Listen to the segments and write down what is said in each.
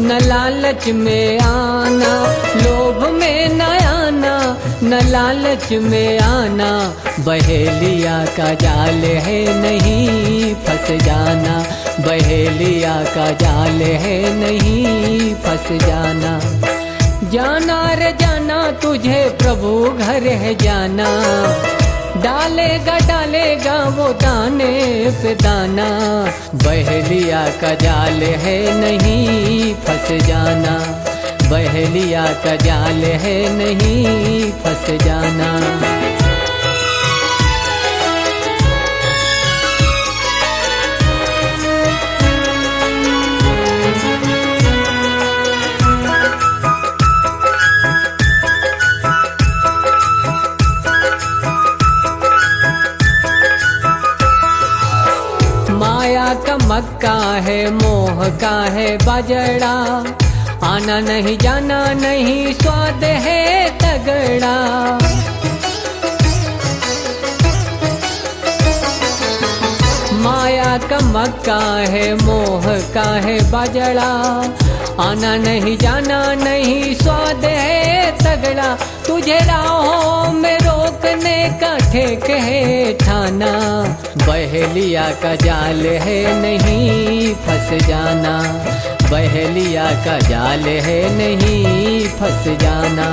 न लालच में आना, लोभ में न आना, न लालच में आना। बहेलिया का जाल है नहीं फंस जाना, बहेलिया का जाल है नहीं फंस जाना। जाना रे जाना तुझे प्रभु घर है जाना, डालेगा डालेगा वो दाने पे दाना। बहेलिया का जाल है नहीं फंस जाना, बहेलिया का जाल है नहीं फंस जाना। माया का मक्का है, मोह का है बाजड़ा, आना नहीं जाना नहीं स्वाद है तगड़ा। माया का मक्का है, मोह का है बाजड़ा, आना नहीं जाना नहीं स्वाद है तगड़ा। तुझे राहों में रोकने का ठेक है ठाना, बहेलिया का जाल है नहीं फंस जाना, बहेलिया का जाल है नहीं फंस जाना।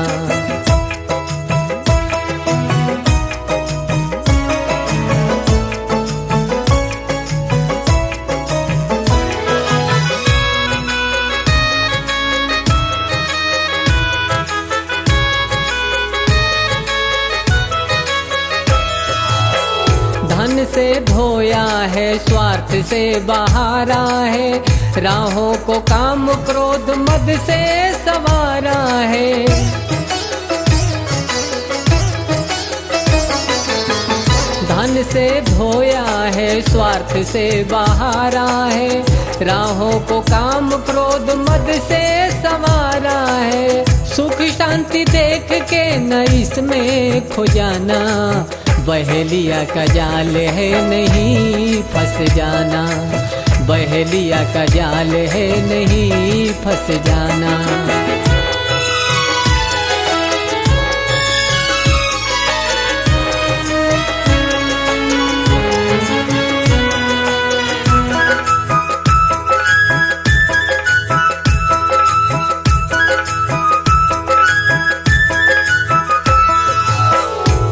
धन से धोया है, स्वार्थ से बहारा है, राहों को काम क्रोध मद से सवारा है। धन से धोया है, स्वार्थ से बहारा है, राहों को काम क्रोध मद से सवारा है। सुख शांति देख के न इसमें खो जाना, बहेलिया का जाल है नहीं फंस जाना, बहेलिया का जाल है नहीं फंस जाना।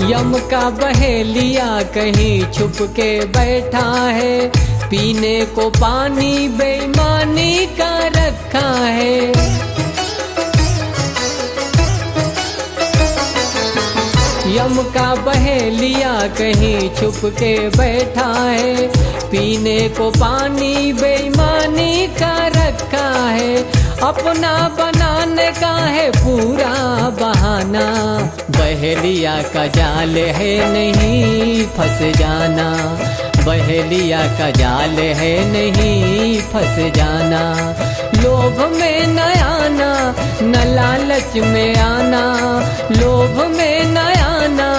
यम का बहेलिया कहीं छुप के बैठा है, पीने को पानी बेईमानी का रखा है। यम का बहेलिया कहीं छुप के बैठा है, पीने को पानी बेईमानी का रखा है। अपना बनाने का है पूरा बहाना, बहेलिया का जाल है नहीं फंस जाना, बहेलिया का जाल है नहीं फंस जाना। लोभ में न आना, न लालच में आना, लोभ में न आना,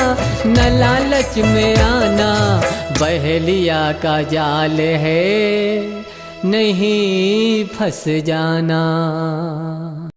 न लालच में आना। बहेलिया का जाल है नहीं फंस जाना।